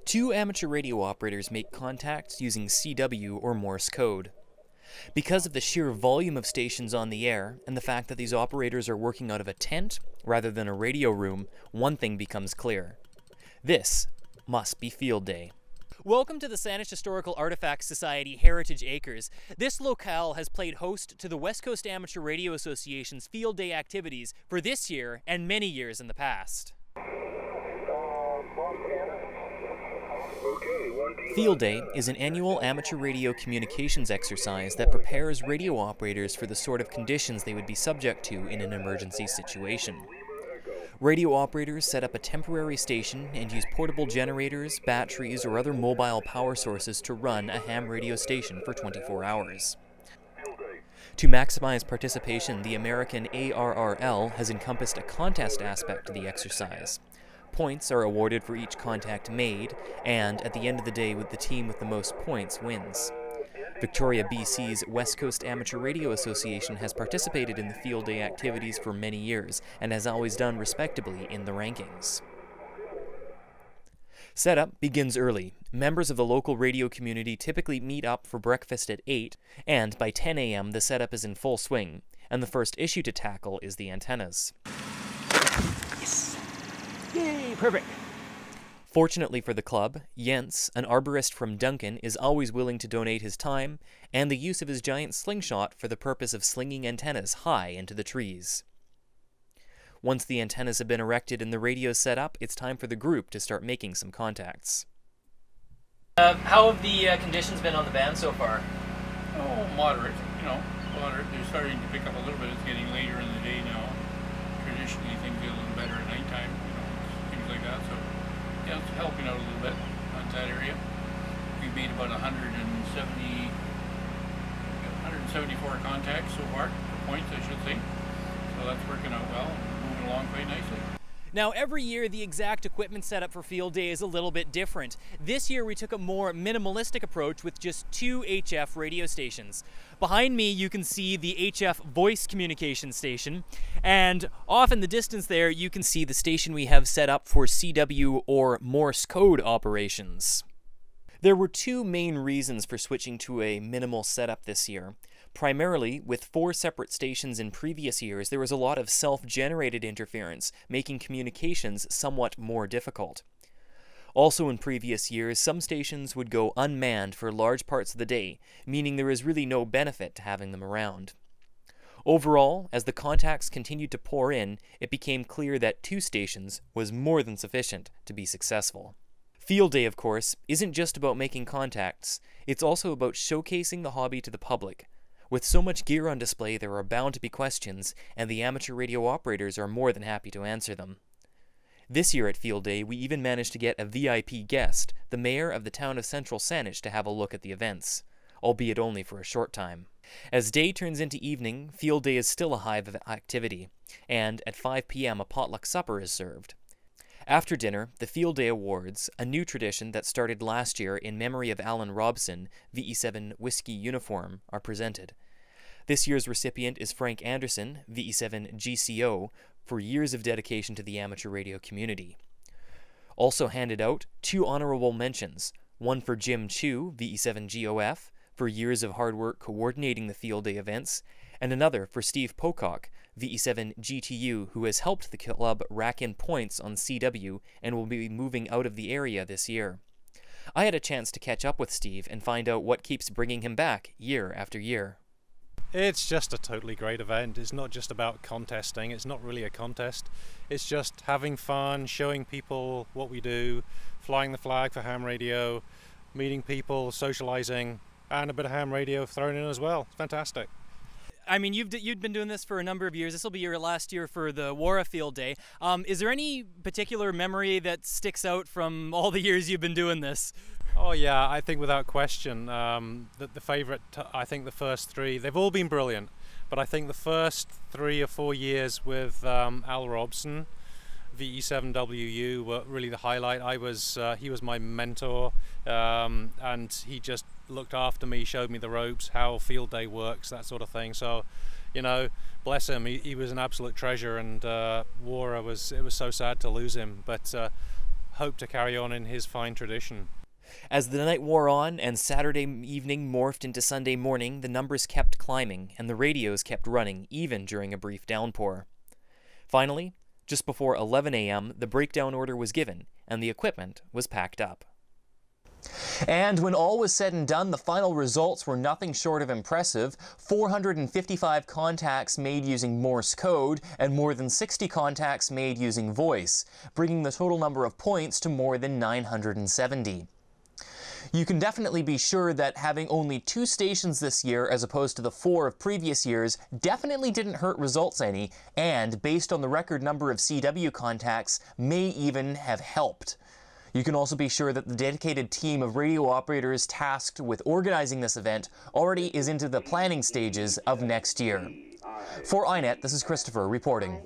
Two amateur radio operators make contacts using CW or Morse code. Because of the sheer volume of stations on the air, and the fact that these operators are working out of a tent rather than a radio room, one thing becomes clear. This must be field day. Welcome to the Saanich Historical Artifacts Society Heritage Acres. This locale has played host to the West Coast Amateur Radio Association's field day activities for this year and many years in the past. Field Day is an annual amateur radio communications exercise that prepares radio operators for the sort of conditions they would be subject to in an emergency situation. Radio operators set up a temporary station and use portable generators, batteries, or other mobile power sources to run a ham radio station for 24 hours. To maximize participation, the American ARRL has encompassed a contest aspect to the exercise. Points are awarded for each contact made, and at the end of the day, the team with the most points wins. Victoria, BC's West Coast Amateur Radio Association has participated in the field day activities for many years, and has always done respectably in the rankings. Setup begins early. Members of the local radio community typically meet up for breakfast at 8, and by 10 a.m. the setup is in full swing, and the first issue to tackle is the antennas. Yes! Yay, perfect! Fortunately for the club, Jens, an arborist from Duncan, is always willing to donate his time and the use of his giant slingshot for the purpose of slinging antennas high into the trees. Once the antennas have been erected and the radio set up, it's time for the group to start making some contacts. How have the conditions been on the band so far? Oh, moderate, moderate. They're starting to pick up a little bit. It's getting later in the day now. Traditionally, things get a little better at nighttime, things like that. So, yeah, it's helping out a little bit on that area. We've made about 174 contacts so far, points, I should say. So that's working out well, moving along quite nicely. Now, every year the exact equipment setup for field day is a little bit different. This year we took a more minimalistic approach with just 2 HF radio stations. Behind me you can see the HF voice communication station, and off in the distance there you can see the station we have set up for CW or Morse code operations. There were 2 main reasons for switching to a minimal setup this year. Primarily, with 4 separate stations in previous years, there was a lot of self-generated interference, making communications somewhat more difficult. Also in previous years, some stations would go unmanned for large parts of the day, meaning there is really no benefit to having them around. Overall, as the contacts continued to pour in, it became clear that 2 stations was more than sufficient to be successful. Field day, of course, isn't just about making contacts, it's also about showcasing the hobby to the public. With so much gear on display, there are bound to be questions, and the amateur radio operators are more than happy to answer them. This year at Field Day, we even managed to get a VIP guest, the mayor of the town of Central Saanich, to have a look at the events, albeit only for a short time. As day turns into evening, Field Day is still a hive of activity, and at 5 p.m. a potluck supper is served. After dinner, the Field Day Awards, a new tradition that started last year in memory of Alan Robson, VE7 Whiskey Uniform, are presented. This year's recipient is Frank Anderson, VE7 GCO, for years of dedication to the amateur radio community. Also handed out 2 honorable mentions, one for Jim Chu, VE7 GOF, for years of hard work coordinating the Field Day events, and another for Steve Pocock, VE7 GTU, who has helped the club rack in points on CW and will be moving out of the area this year. I had a chance to catch up with Steve and find out what keeps bringing him back year after year. It's just a totally great event. It's not just about contesting. It's not really a contest. It's just having fun, showing people what we do, flying the flag for ham radio, meeting people, socializing, and a bit of ham radio thrown in as well. It's fantastic. I mean, you've been doing this for a number of years. This will be your last year for the Wara Field Day. Is there any particular memory that sticks out from all the years you've been doing this? Oh yeah, I think without question, the favourite, I think the first 3, they've all been brilliant, but I think the first 3 or 4 years with Al Robson, VE7WU, were really the highlight. He was my mentor, and he just looked after me, showed me the ropes, how Field Day works, that sort of thing. So, bless him, he was an absolute treasure, and Wara it was so sad to lose him, but hope to carry on in his fine tradition. As the night wore on and Saturday evening morphed into Sunday morning, the numbers kept climbing and the radios kept running, even during a brief downpour. Finally, just before 11 a.m., the breakdown order was given and the equipment was packed up. And when all was said and done, the final results were nothing short of impressive. 455 contacts made using Morse code and more than 60 contacts made using voice, bringing the total number of points to more than 970. You can definitely be sure that having only 2 stations this year as opposed to the 4 of previous years definitely didn't hurt results any, and based on the record number of CW contacts, may even have helped. You can also be sure that the dedicated team of radio operators tasked with organizing this event already is into the planning stages of next year. For iNet, this is Christopher reporting.